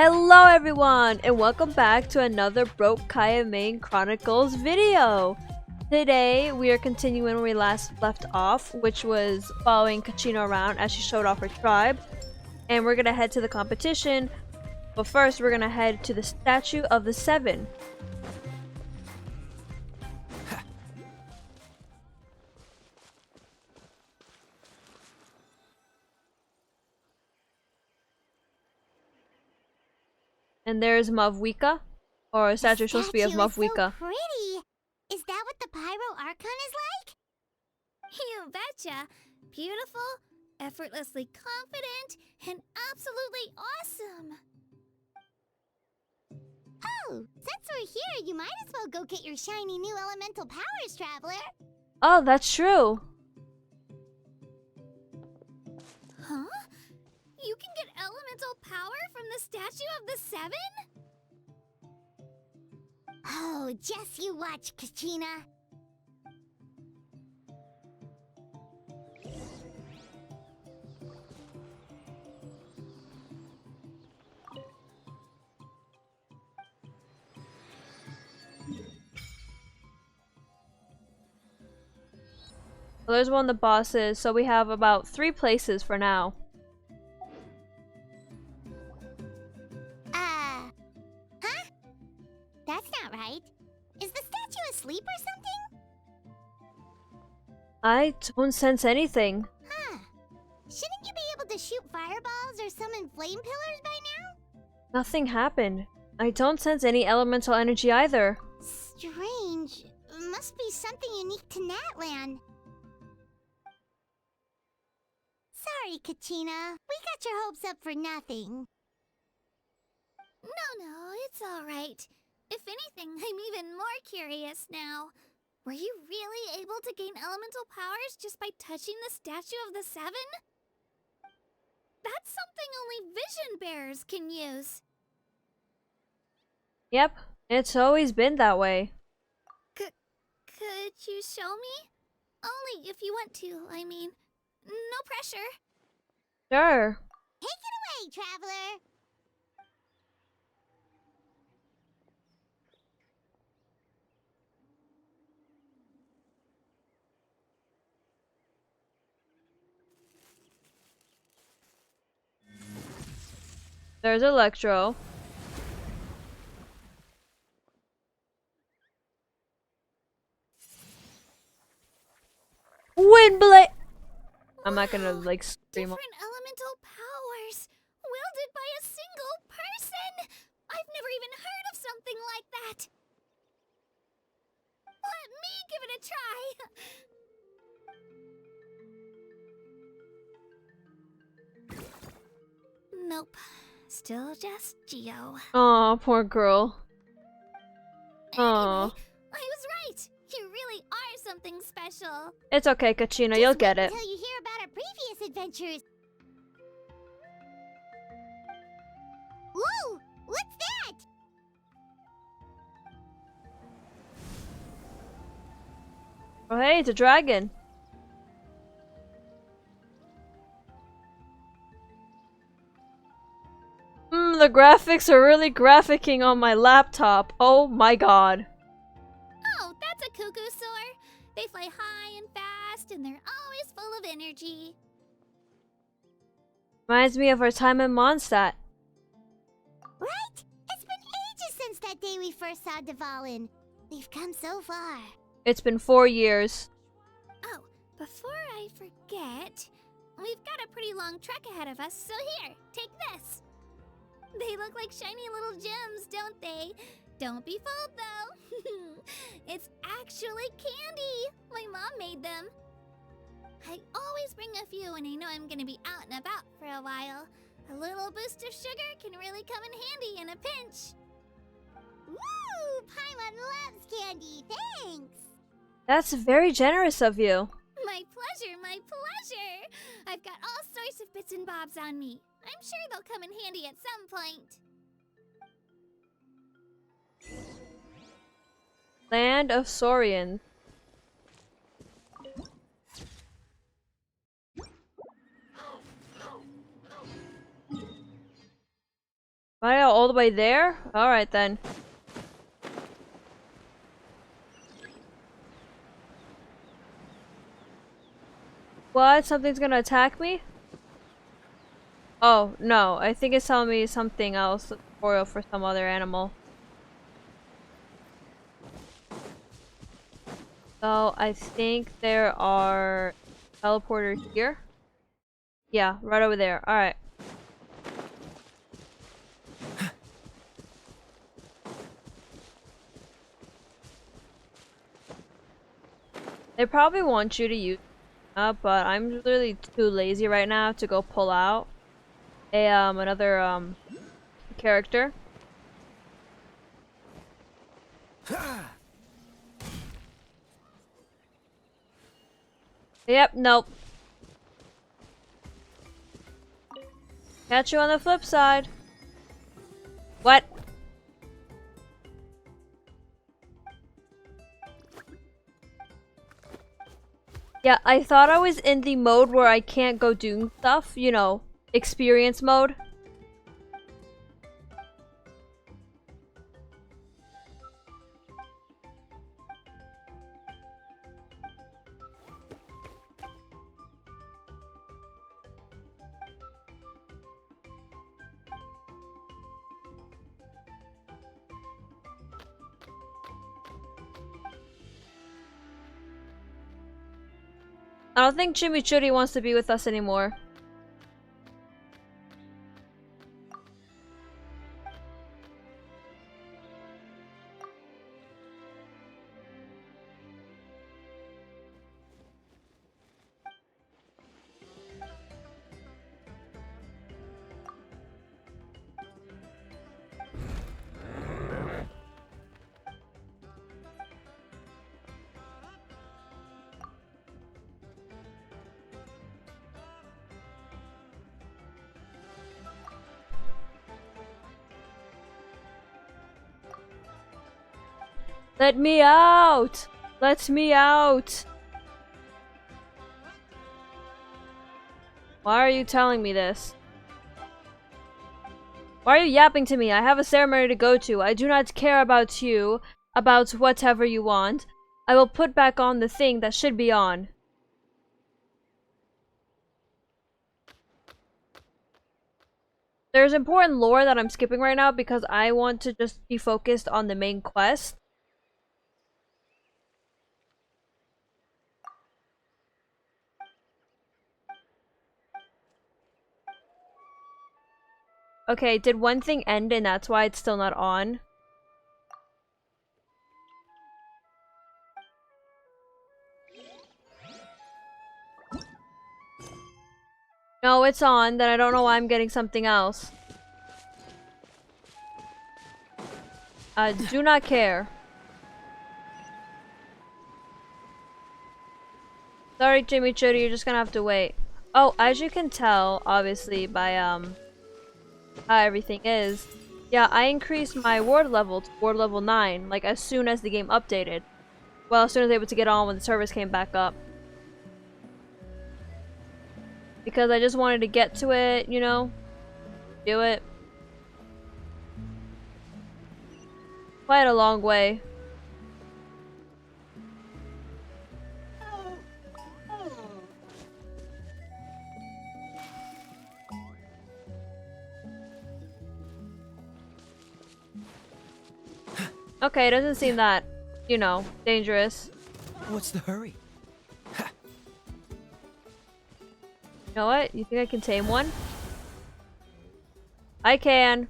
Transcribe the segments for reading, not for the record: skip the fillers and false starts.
Hello everyone, and welcome back to another Broke Kaeya main Chronicles video! Today, we are continuing where we last left off, which was following Kachina around as she showed off her tribe. And we're gonna head to the competition, but first we're gonna head to the Statue of the Seven. And there's Mavwika, or a statue supposed to be of Mavwika. So pretty. Is that what the Pyro Archon is like? You betcha. Beautiful, effortlessly confident, and absolutely awesome. Oh, since we're here, you might as well go get your shiny new elemental powers, Traveler. Oh, that's true. Huh? You can get elemental power from the Statue of the Seven? Oh, just you watch, Kachina. Well, there's one of the bosses, so we have about 3 places for now. Huh? That's not right. Is the statue asleep or something? I don't sense anything. Huh. Shouldn't you be able to shoot fireballs or summon flame pillars by now? Nothing happened. I don't sense any elemental energy either. Strange. Must be something unique to Natlan. Sorry, Kachina. We got your hopes up for nothing. No, it's alright. If anything, I'm even more curious now. Were you really able to gain elemental powers just by touching the Statue of the Seven? That's something only vision bearers can use. Yep, it's always been that way. Could you show me? Only if you want to, I mean. No pressure. Sure. Take it away, Traveler. There's Electro. Windblade! I'm not gonna like scream. Different elemental powers, wielded by a single person. I've never even heard of something like that. Let me give it a try. Nope, still just Geo. Aw, poor girl. Aw. Anyway, I was right. You really are something special. It's okay, Kachina, you'll get it. Until you hear about our previous adventures. Whoa! What's that? Oh hey, it's a dragon. The graphics are really graphicing on my laptop. Oh my god. Oh, that's a cuckoo soar. They fly high and fast, and they're always full of energy. Reminds me of our time in Mondstadt. Right? It's been ages since that day we first saw Dvalin. We've come so far. It's been 4 years. Oh, before I forget, we've got a pretty long trek ahead of us, so here, take this. They look like shiny little gems, don't they? Don't be fooled, though. It's actually candy. My mom made them. I always bring a few when I know I'm gonna be out and about for a while. A little boost of sugar can really come in handy in a pinch. Woo! Paimon loves candy. Thanks. That's very generous of you. My pleasure, my pleasure. I've got all sorts of bits and bobs on me. I'm sure they'll come in handy at some point. Land of Saurians. Right all the way there? Alright then. What? Something's gonna attack me? Oh, no. I think it's telling me something else. A tutorial for some other animal. So, I think there are teleporters here. Yeah, right over there. Alright. They probably want you to use but I'm really too lazy right now to go pull out another character. Yep, nope. Catch you on the flip side. What? Yeah, I thought I was in the mode where I can't go doing stuff, you know, experience mode. I don't think Chimichurri wants to be with us anymore. Let me out! Let me out! Why are you telling me this? Why are you yapping to me? I have a ceremony to go to. I do not care about you, about whatever you want. I will put back on the thing that should be on. There's important lore that I'm skipping right now because I want to just be focused on the main quest. Okay, did one thing end and that's why it's still not on? No, it's on, then I don't know why I'm getting something else. Do not care. Sorry, Chimichurri, you're just gonna have to wait. Oh, as you can tell, obviously, by, how everything is, yeah, I increased my ward level to ward level 9, like, as soon as the game updated. Well, as soon as I was able to get on when the servers came back up. Because I just wanted to get to it, you know? Do it. Quite a long way. Okay, it doesn't seem that, you know, dangerous. What's the hurry? You know what? You think I can tame one? I can.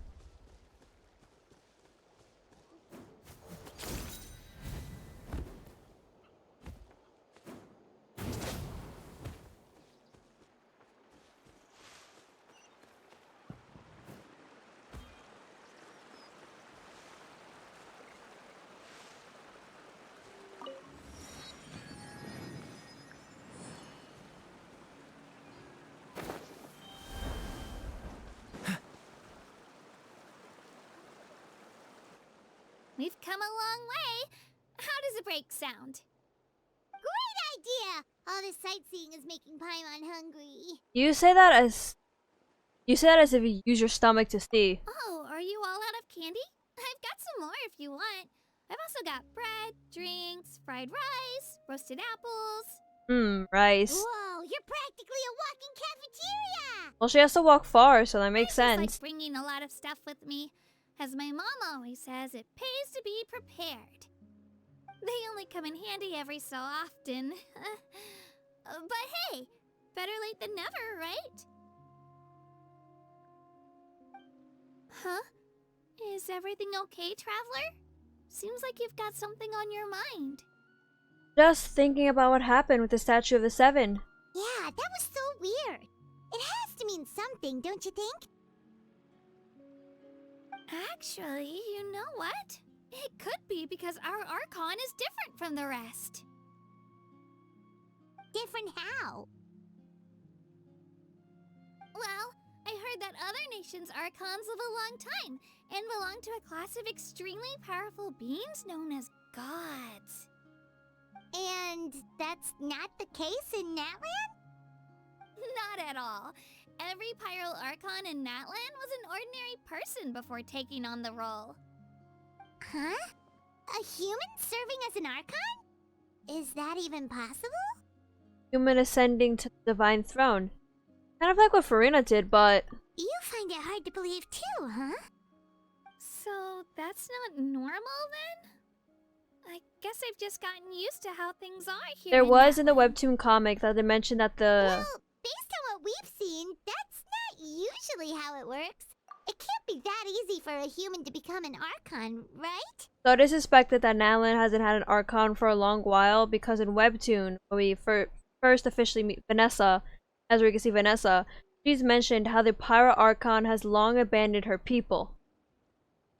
We've come a long way. How does a break sound? Great idea! All this sightseeing is making Paimon hungry. You say that as if you use your stomach to see. Oh, are you candy? I've got some more if you want. I've also got bread, drinks, fried rice, roasted apples. Rice. Whoa, you're practically a walking cafeteria! Well, she has to walk far, so that makes I just sense. like bringing a lot of stuff with me. As my mom always says, it pays to be prepared. They only come in handy every so often. But hey, better late than never, right? Huh? Is everything okay, Traveler? Seems like you've got something on your mind. Just thinking about what happened with the Statue of the Seven. Yeah, that was so weird. It has to mean something, don't you think? Actually, you know what? It could be because our Archon is different from the rest. Different how? Well, I heard that other nations' Archons live a long time and belong to a class of extremely powerful beings known as gods. And that's not the case in Natlan? Not at all. Every Pyro Archon in Natlan was an ordinary person before taking on the role. Huh? A human serving as an Archon? Is that even possible? Human ascending to the divine throne. Kind of like what Farina did, but You find it hard to believe too, huh? So that's not normal then? I guess I've just gotten used to how things are here. there was in the webtoon comic that they mentioned that the... Well, based on what we've seen, that's not usually how it works. It can't be that easy for a human to become an Archon, right? So it is suspected that Natlan hasn't had an Archon for a long while because in webtoon, when we first officially meet Vanessa, as we can see Vanessa, she's mentioned how the Pyro Archon has long abandoned her people.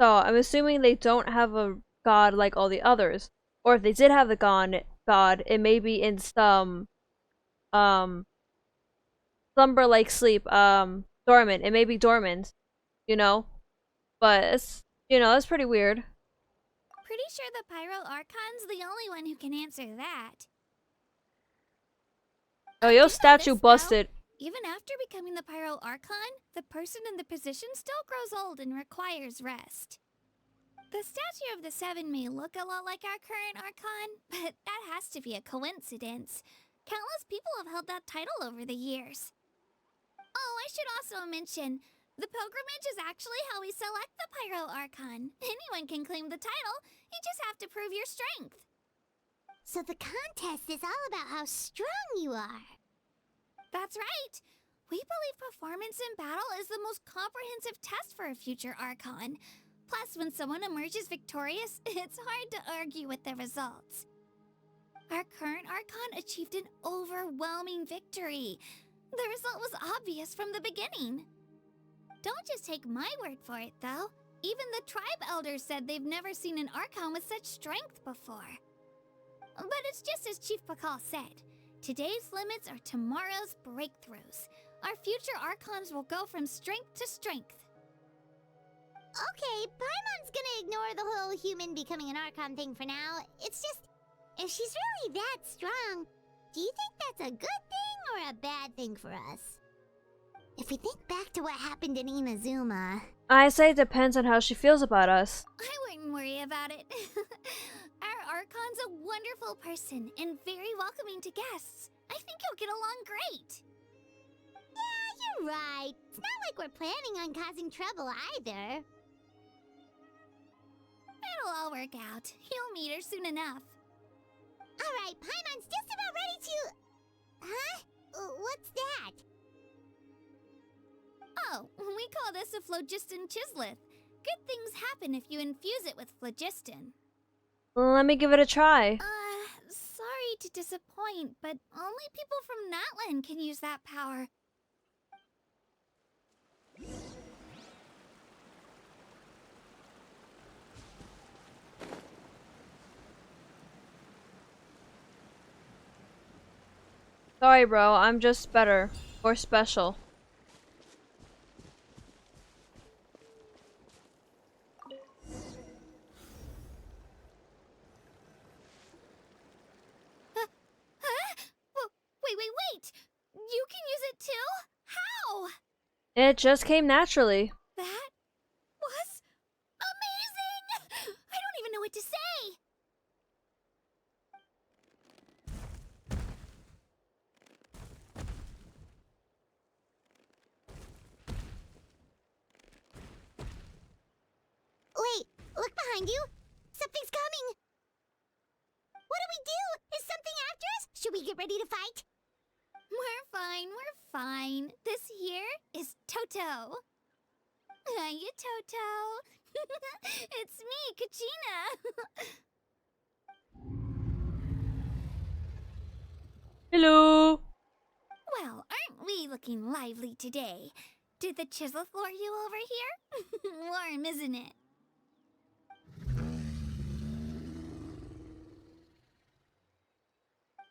So I'm assuming they don't have a god like all the others. Or if they did have the god, it may be in some slumber like sleep, dormant. It may be dormant, you know? But it's it's pretty weird. Pretty sure the Pyro Archon's the only one who can answer that. Oh, I your do know statue this, though. busted. Even after becoming the Pyro Archon, the person in the position still grows old and requires rest. The Statue of the Seven may look a lot like our current Archon, but that has to be a coincidence. Countless people have held that title over the years. Oh, I should also mention, the pilgrimage is actually how we select the Pyro Archon. Anyone can claim the title, you just have to prove your strength. So the contest is all about how strong you are. That's right. We believe performance in battle is the most comprehensive test for a future Archon. Plus, when someone emerges victorious, it's hard to argue with the results. Our current Archon achieved an overwhelming victory. The result was obvious from the beginning. Don't just take my word for it, though. Even the tribe elders said they've never seen an Archon with such strength before. But it's just as Chief Pakal said. Today's limits are tomorrow's breakthroughs. Our future Archons will go from strength to strength. Okay, Paimon's gonna ignore the whole human becoming an Archon thing for now. It's just, if she's really that strong, do you think that's a good thing or a bad thing for us? If we think back to what happened in Inazuma... I say it depends on how she feels about us. I wouldn't worry about it. Our Archon's a wonderful person and very welcoming to guests. I think you'll get along great. Yeah, you're right. It's not like we're planning on causing trouble either. It'll all work out. You'll meet her soon enough. Alright, Paimon's just about ready to... Huh? What's that? Oh, we call this a phlogiston chisleth. Good things happen if you infuse it with phlogiston. Let me give it a try. Sorry to disappoint, but only people from Natlan can use that power. Sorry, bro. I'm just better. Or special. Wait! You can use it too? How? It just came naturally. That was behind you! Something's coming! What do we do? Is something after us? Should we get ready to fight? We're fine. This here is Toto. Hiya, Toto. It's me, Kachina. Hello. Well, aren't we looking lively today? Did the chisel floor you over here? Warm, isn't it?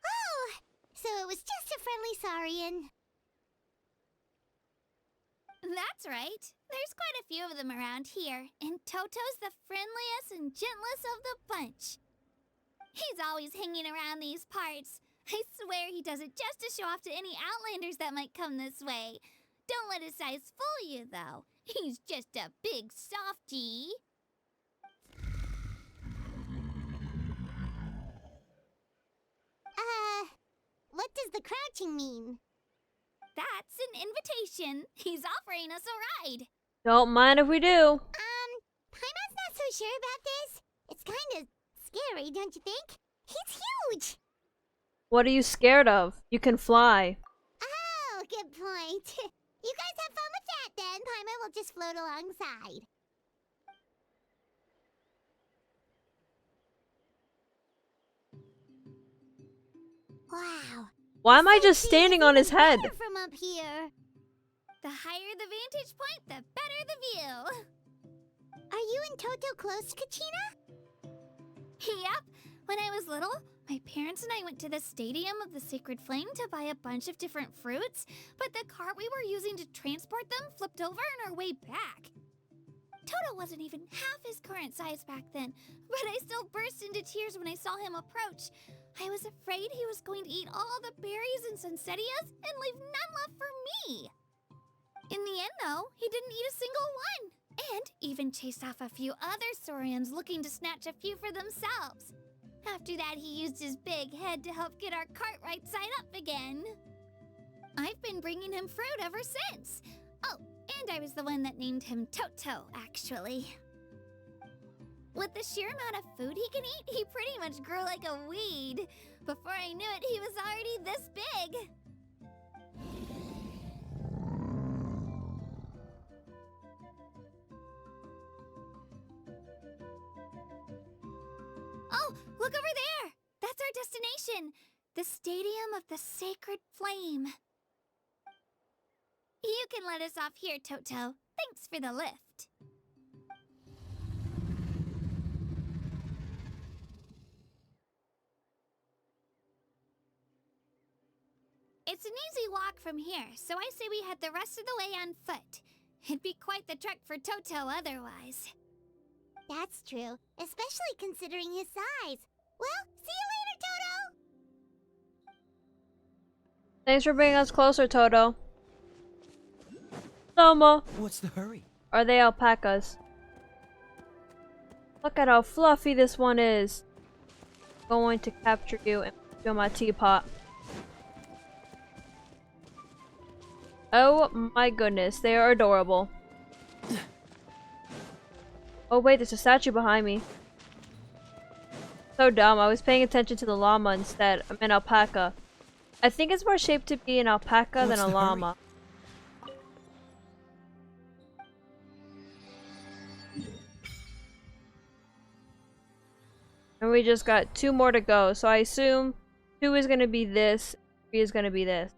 Oh, so it was just a friendly saurian. That's right. There's quite a few of them around here, and Toto's the friendliest and gentlest of the bunch. He's always hanging around these parts. I swear he does it just to show off to any outlanders that might come this way. Don't let his size fool you, though. He's just a big softie. What does the crouching mean? That's an invitation. He's offering us a ride. Don't mind if we do. Paimon's not so sure about this. It's kind of scary, don't you think? He's huge! What are you scared of? You can fly. Oh, good point. You guys have fun with that then. Paimon will just float alongside. Wow. Why am I just standing on his head? Better from up here. The higher the vantage point, the better the view. Are you and Toto close, Kachina? Yep. When I was little, my parents and I went to the Stadium of the Sacred Flame to buy a bunch of different fruits, but the cart we were using to transport them flipped over on our way back. Toto wasn't even half his current size back then, but I still burst into tears when I saw him approach. I was afraid he was going to eat all the berries and sunsettias and leave none left for me. In the end, though, he didn't eat a single one, and even chased off a few other saurians looking to snatch a few for themselves. After that, he used his big head to help get our cart right side up again. I've been bringing him fruit ever since. Oh, and I was the one that named him Toto, actually. With the sheer amount of food he can eat, he pretty much grew like a weed. Before I knew it, he was already this big. Oh, look over there! That's our destination! The Stadium of the Sacred Flame. You can let us off here, Toto. Thanks for the lift. It's an easy walk from here, so I say we head the rest of the way on foot. It'd be quite the trek for Toto otherwise. That's true, especially considering his size. Well, see you later, Toto! Thanks for bringing us closer, Toto. Soma. What's the hurry? Are they alpacas? Look at how fluffy this one is. I'm going to capture you and put you in my teapot. Oh my goodness, they are adorable. Oh wait, there's a statue behind me. So dumb, I was paying attention to the llama instead. I'm an alpaca. I think it's more shaped to be an alpaca than a llama. And we just got 2 more to go, so I assume 2 is gonna be this, 3 is gonna be this.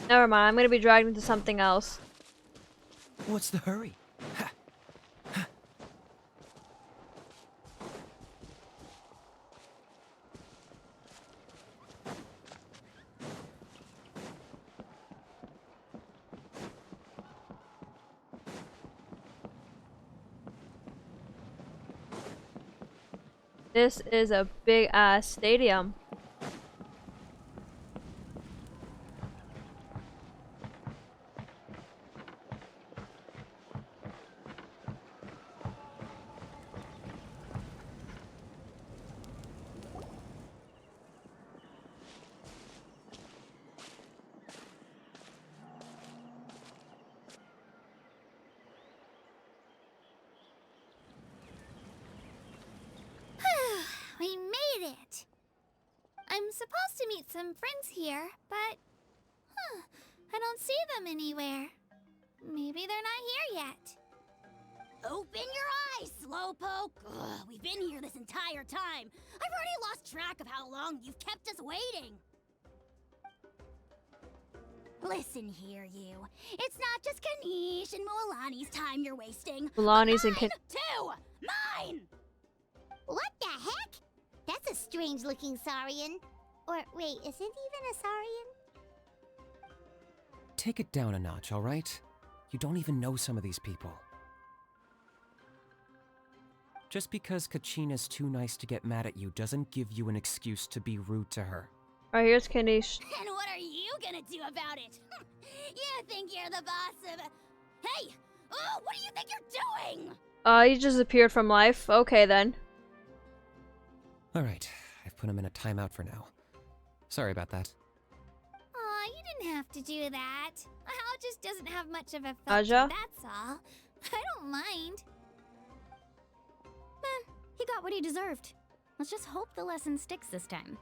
Never mind, I'm gonna be dragged into something else. What's the hurry? This is a big ass stadium. We made it! I'm supposed to meet some friends here, but... I don't see them anywhere. Maybe they're not here yet. Open your eyes, Slowpoke! Ugh, we've been here this entire time. I've already lost track of how long you've kept us waiting. Listen here, you. It's not just Kinich and Mualani's time you're wasting. Mualani's and Mine, too! Mine! What the heck? That's a strange-looking Saurian. Or, wait, is it even a Saurian? Take it down a notch, all right? You don't even know some of these people. Just because Kachina's too nice to get mad at you doesn't give you an excuse to be rude to her. Alright, here's Kinich. And what are you gonna do about it? You think you're the boss of... Hey! Oh, what do you think you're doing? You just appeared from life. Okay, then. Alright, I've put him in a timeout for now. Sorry about that. Aw, you didn't have to do that. Hal just doesn't have much of a Ajaw? filter, that's all. I don't mind. He got what he deserved. Let's just hope the lesson sticks this time.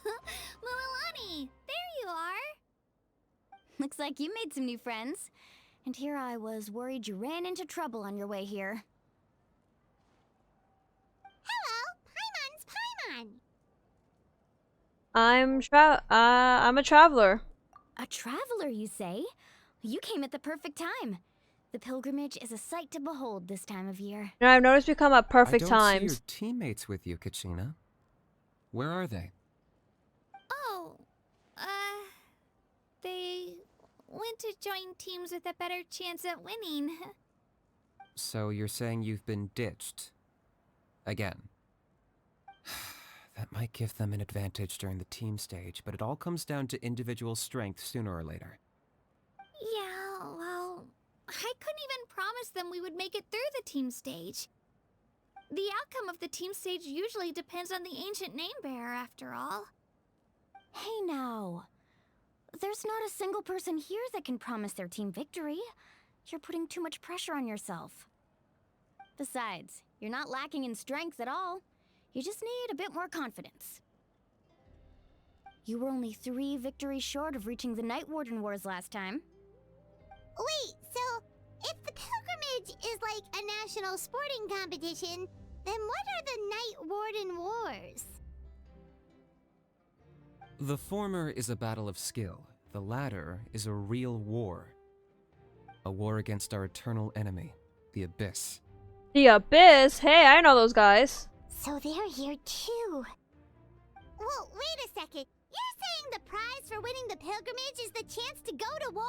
Mualani, there you are. Looks like you made some new friends. And here I was worried you ran into trouble on your way here. Hello, Paimon's Paimon. I'm a traveler. A traveler, you say? You came at the perfect time. The pilgrimage is a sight to behold this time of year. You know, I've noticed we come at perfect I don't see times. your teammates with you, Kachina. Where are they? Oh, they went to join teams with a better chance at winning. So you're saying you've been ditched? Again. That might give them an advantage during the team stage, but it all comes down to individual strength sooner or later. Yeah, well, I couldn't even promise them we would make it through the team stage. The outcome of the team stage usually depends on the ancient name bearer, after all. Hey now. There's not a single person here that can promise their team victory. You're putting too much pressure on yourself. Besides, you're not lacking in strength at all. You just need a bit more confidence. You were only 3 victories short of reaching the Night Warden Wars last time. Wait, so if the pilgrimage is like a national sporting competition, then what are the Night Warden Wars? The former is a battle of skill. The latter is a real war. A war against our eternal enemy, the Abyss. The Abyss? Hey, I know those guys. So they're here too. Well, wait a second. You're saying the prize for winning the pilgrimage is the chance to go to war?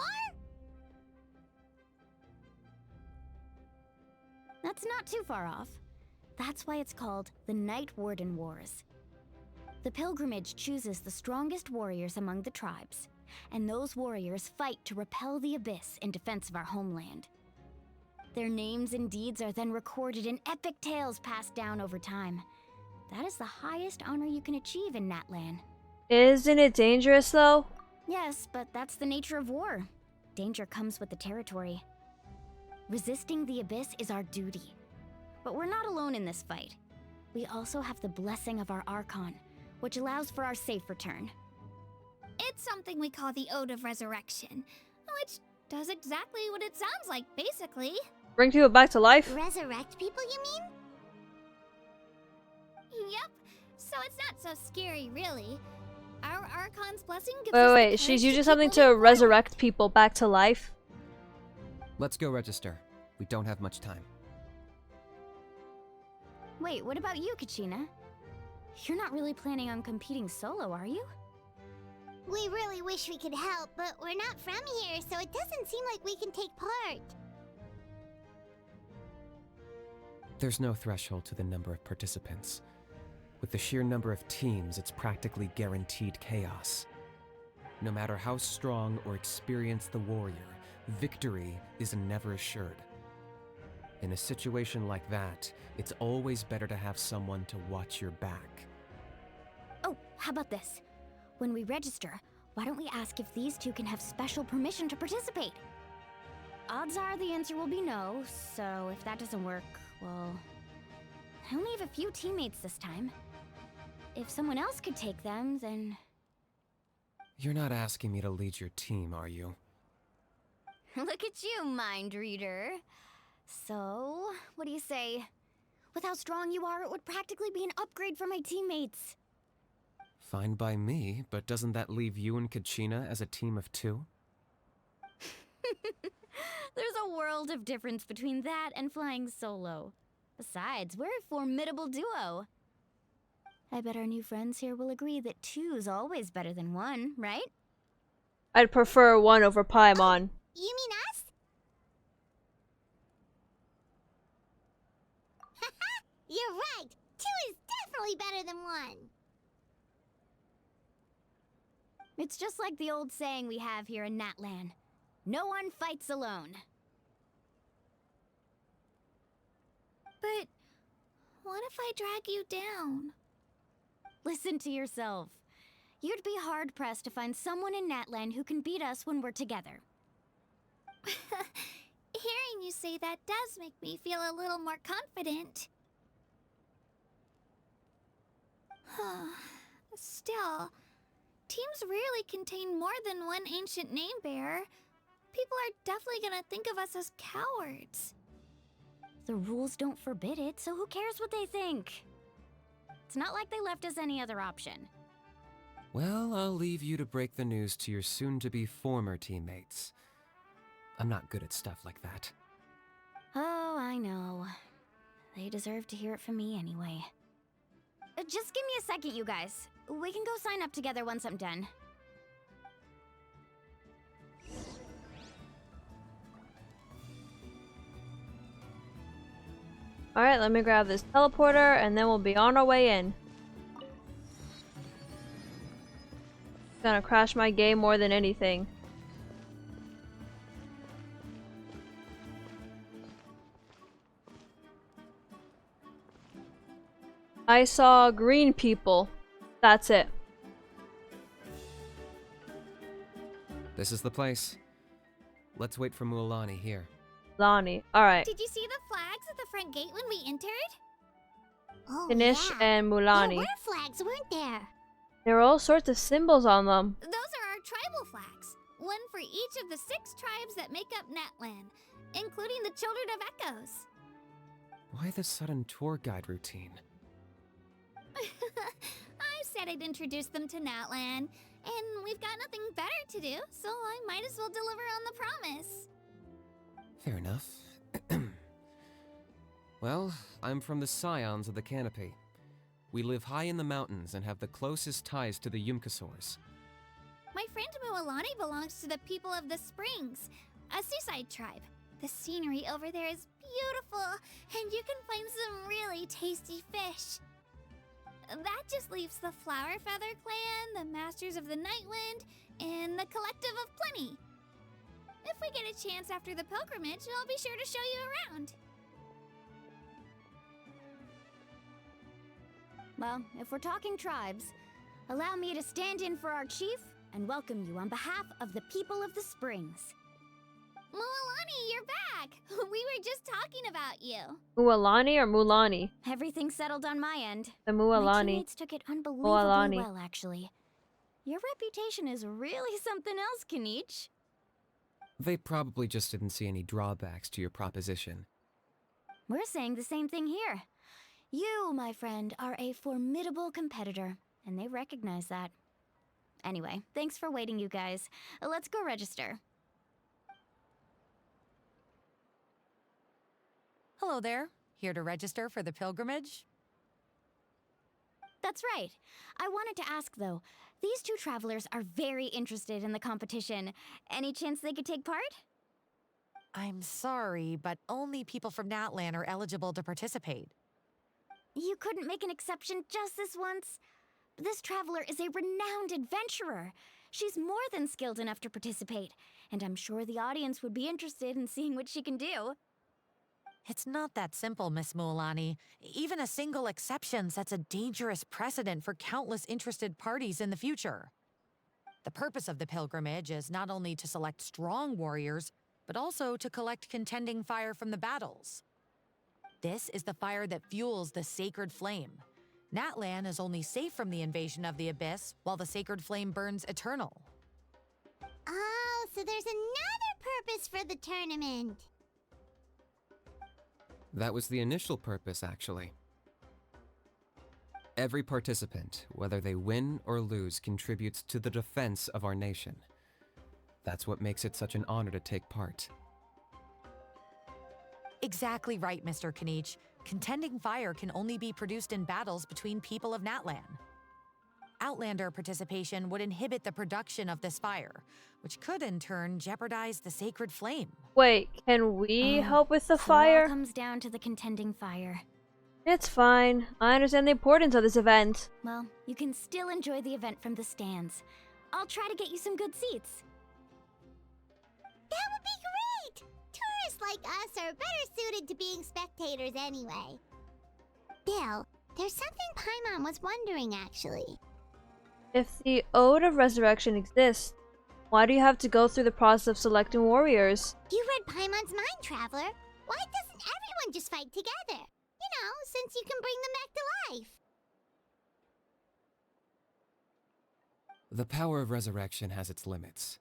That's not too far off. That's why it's called the Night Warden Wars. The pilgrimage chooses the strongest warriors among the tribes, and those warriors fight to repel the Abyss in defense of our homeland. Their names and deeds are then recorded in epic tales passed down over time. That is the highest honor you can achieve in Natlan. Isn't it dangerous, though? Yes, but that's the nature of war. Danger comes with the territory. Resisting the Abyss is our duty. But we're not alone in this fight. We also have the blessing of our Archon, which allows for our safe return. It's something we call the Ode of Resurrection, which does exactly what it sounds like, basically. Bring people back to life? Resurrect people, you mean? Yep, so it's not so scary, really. Our Archon's blessing gives Wait, us the wait, courage she's to using keep something moving to forward. resurrect people back to life? Let's go register. We don't have much time. Wait, what about you, Kachina? You're not really planning on competing solo, are you? We really wish we could help, but we're not from here, so it doesn't seem like we can take part. There's no threshold to the number of participants. With the sheer number of teams, it's practically guaranteed chaos. No matter how strong or experienced the warrior, victory is never assured. In a situation like that, it's always better to have someone to watch your back. Oh, how about this? When we register, why don't we ask if these two can have special permission to participate? Odds are the answer will be no, so if that doesn't work, well, I only have a few teammates this time. If someone else could take them, then... You're not asking me to lead your team, are you? Look at you, mind reader. So, what do you say? With how strong you are, it would practically be an upgrade for my teammates. Fine by me, but doesn't that leave you and Kachina as a team of 2? There's a world of difference between that and flying solo. Besides, we're a formidable duo. I bet our new friends here will agree that 2's always better than 1, right? I'd prefer 1 over Paimon. You mean us? Haha! You're right! 2 is definitely better than 1! It's just like the old saying we have here in Natlan. No one fights alone. But what if I drag you down? Listen to yourself. You'd be hard-pressed to find someone in Natlan who can beat us when we're together. Hearing you say that does make me feel a little more confident. Still, teams rarely contain more than one ancient name-bearer. People are definitely gonna think of us as cowards. The rules don't forbid it, so who cares what they think? It's not like they left us any other option. Well, I'll leave you to break the news to your soon-to-be former teammates. I'm not good at stuff like that. Oh, I know. They deserve to hear it from me anyway. Just give me a second, you guys. We can go sign up together once I'm done. Alright, let me grab this teleporter and then we'll be on our way in. Gonna crash my game more than anything. I saw green people. That's it. This is the place. Let's wait for Mualani here. Lonnie. Alright. Did you see the flags at the front gate when we entered? Oh, Kinich yeah. and There Mualani. were flags, weren't there? There are all sorts of symbols on them. Those are our tribal flags. One for each of the 6 tribes that make up Natlan, including the Children of Echoes. Why the sudden tour guide routine? I said I'd introduce them to Natlan, and we've got nothing better to do, so I might as well deliver on the promise. Fair enough. Well, I'm from the Scions of the Canopy. We live high in the mountains and have the closest ties to the Yumkasaurs. My friend Mualani belongs to the people of the Springs, a seaside tribe. The scenery over there is beautiful, and you can find some really tasty fish. That just leaves the Flower Feather Clan, the Masters of the Nightwind, and the Collective of Plenty. If we get a chance after the pilgrimage, I'll be sure to show you around. Well, if we're talking tribes, allow me to stand in for our chief and welcome you on behalf of the people of the Springs. Mualani, you're back! We were just talking about you. Mualani or Mulani? Everything's settled on my end. The My Mualani. teammates took it unbelievably Mualani. well, actually. Your reputation is really something else, Kinich. They probably just didn't see any drawbacks to your proposition. We're saying the same thing here. You, my friend, are a formidable competitor, and they recognize that. Anyway, thanks for waiting, you guys. Let's go register. Hello there. Here to register for the pilgrimage? That's right. I wanted to ask, though, these 2 travelers are very interested in the competition. Any chance they could take part? I'm sorry, but only people from Natlan are eligible to participate. You couldn't make an exception just this once? This traveler is a renowned adventurer. She's more than skilled enough to participate, and I'm sure the audience would be interested in seeing what she can do. It's not that simple, Miss Mualani. Even a single exception sets a dangerous precedent for countless interested parties in the future. The purpose of the pilgrimage is not only to select strong warriors, but also to collect contending fire from the battles. This is the fire that fuels the sacred flame. Natlan is only safe from the invasion of the Abyss, while the sacred flame burns eternal. Oh, so there's another purpose for the tournament. That was the initial purpose, actually. Every participant, whether they win or lose, contributes to the defense of our nation. That's what makes it such an honor to take part. Exactly right, Mr. Kinich. Contending fire can only be produced in battles between people of Natlan. Outlander participation would inhibit the production of this fire, which could in turn jeopardize the sacred flame. Wait, can we help with the So it all fire? comes down to the contending fire. It's fine. I understand the importance of this event. Well, you can still enjoy the event from the stands. I'll try to get you some good seats. That would be great! Tourists like us are better suited to being spectators anyway. Bill, there's something Paimon was wondering actually. If the Ode of Resurrection exists, why do you have to go through the process of selecting warriors? You read Paimon's mind, Traveler. Why doesn't everyone just fight together? You know, since you can bring them back to life. The power of resurrection has its limits.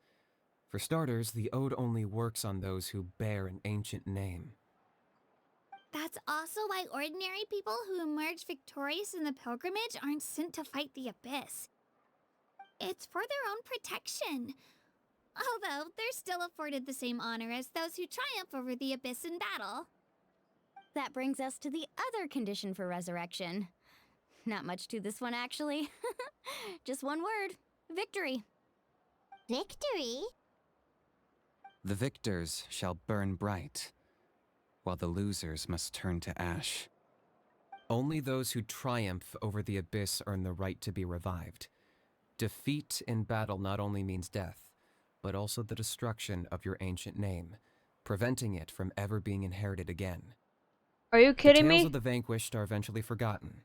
For starters, the Ode only works on those who bear an ancient name. That's also why ordinary people who emerge victorious in the pilgrimage aren't sent to fight the Abyss. It's for their own protection. Although they're still afforded the same honor as those who triumph over the Abyss in battle. That brings us to the other condition for resurrection. Not much to this one, actually. Just one word. Victory. Victory? The victors shall burn bright, while the losers must turn to ash. Only those who triumph over the Abyss earn the right to be revived. Defeat in battle not only means death, but also the destruction of your ancient name, preventing it from ever being inherited again. Are you kidding The tales me? of the vanquished are eventually forgotten,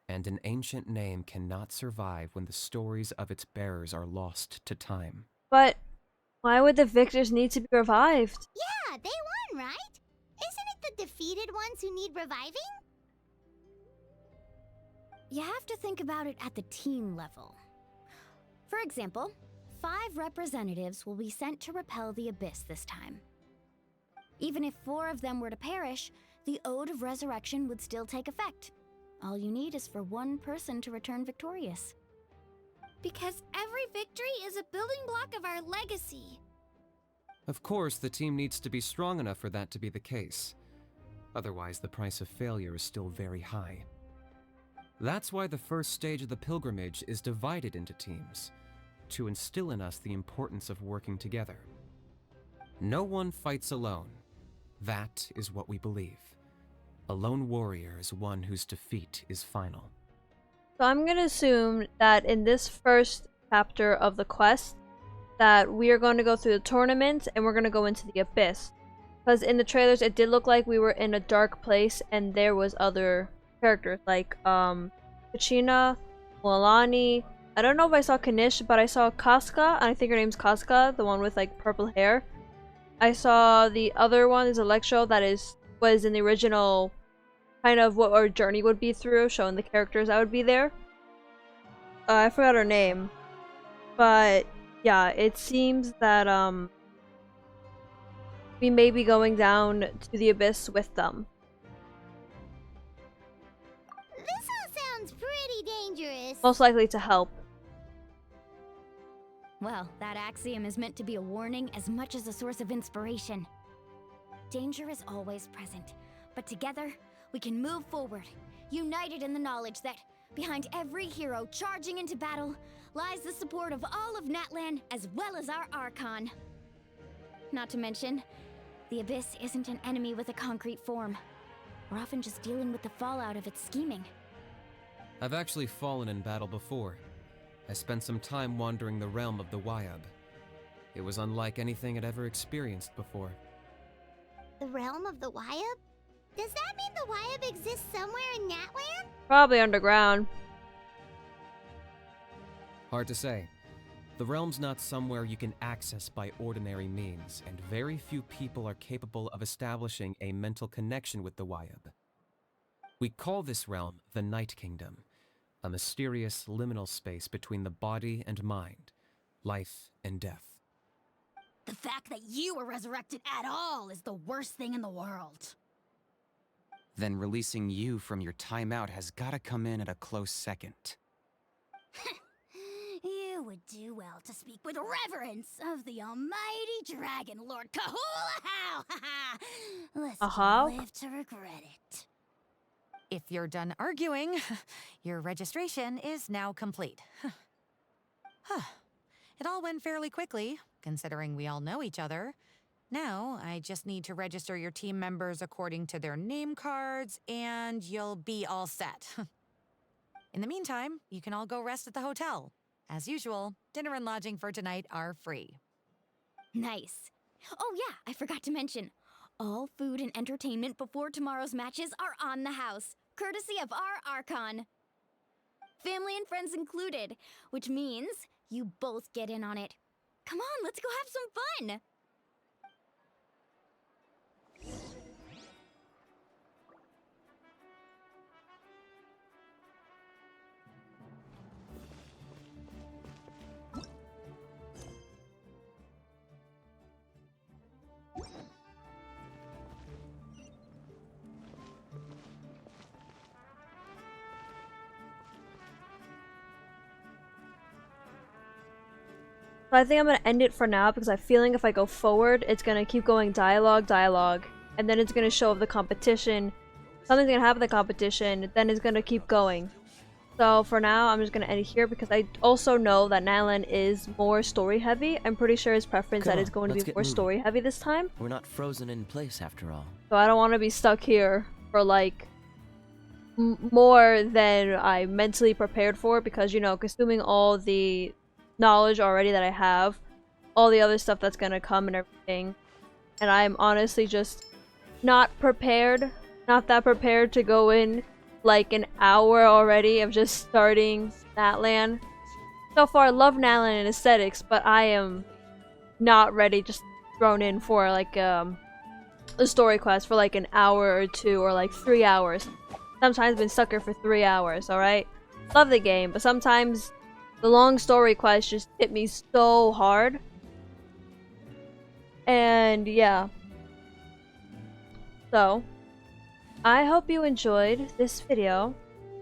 and an ancient name cannot survive when the stories of its bearers are lost to time. But why would the victors need to be revived? Yeah, they won, right? Isn't it the defeated ones who need reviving? You have to think about it at the team level. For example, 5 representatives will be sent to repel the Abyss this time. Even if 4 of them were to perish, the Ode of Resurrection would still take effect. All you need is for one person to return victorious. Because every victory is a building block of our legacy. Of course, the team needs to be strong enough for that to be the case. Otherwise, the price of failure is still very high. That's why the first stage of the pilgrimage is divided into teams, to instill in us the importance of working together. No one fights alone. That is what we believe. A lone warrior is one whose defeat is final. So I'm gonna assume that in this first chapter of the quest, that we are going to go through the tournament and we're gonna go into the Abyss. Because in the trailers it did look like we were in a dark place and there was other characters like Kachina, Mualani. I don't know if I saw Kinich, but I saw Casca, and I think her name's Casca, the one with like purple hair. I saw the other one is Electro, that was in the original kind of what our journey would be through, showing the characters that would be there. I forgot her name. But yeah, it seems that we may be going down to the Abyss with them. This all sounds pretty dangerous. Most likely to help. Well, that axiom is meant to be a warning as much as a source of inspiration. Danger is always present, but together, we can move forward, united in the knowledge that behind every hero charging into battle lies the support of all of Natlan as well as our Archon. Not to mention, The Abyss isn't an enemy with a concrete form. We're often just dealing with the fallout of its scheming. I've actually fallen in battle before. I spent some time wandering the realm of the Wyab. It was unlike anything I'd ever experienced before. The realm of the Wyab? Does that mean the Wyab exists somewhere in Natlan? Probably underground. Hard to say. The realm's not somewhere you can access by ordinary means, and very few people are capable of establishing a mental connection with the Wyab. We call this realm the Night Kingdom, a mysterious liminal space between the body and mind, life and death. The fact that you were resurrected at all is the worst thing in the world. Then releasing you from your timeout has gotta come in at a close second. You would do well to speak with reverence of the almighty Dragon Lord Kahula-How! Lest Ajaw? you live to regret it. If you're done arguing, your registration is now complete. It all went fairly quickly, considering we all know each other. Now, I just need to register your team members according to their name cards, and you'll be all set. In the meantime, you can all go rest at the hotel. As usual, dinner and lodging for tonight are free. Nice. Oh yeah, I forgot to mention. All food and entertainment before tomorrow's matches are on the house, courtesy of our Archon. Family and friends included, which means you both get in on it. Come on, let's go have some fun! So I think I'm gonna end it for now because I'm feeling if I go forward, it's gonna keep going dialogue, dialogue, and then it's gonna show the competition. Something's gonna happen in the competition, then it's gonna keep going. So for now, I'm just gonna end it here because I also know that Natlan is more story heavy. I'm pretty sure his preference that it's going to be more story heavy this time. We're not frozen in place after all. So I don't want to be stuck here for like more than I'm mentally prepared for because, you know, consuming all the knowledge already that I have, all the other stuff that's gonna come and everything, and I'm honestly just not that prepared to go in like an hour already of just starting Natlan. So far I love Natlan and aesthetics, but I am not ready just thrown in for like a story quest for like an hour or two or like 3 hours. Sometimes I've been stuck here for 3 hours, alright? Love the game, but sometimes the long story quests just hit me so hard. And yeah. So, I hope you enjoyed this video,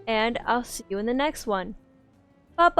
and I'll see you in the next one. Bye-bye!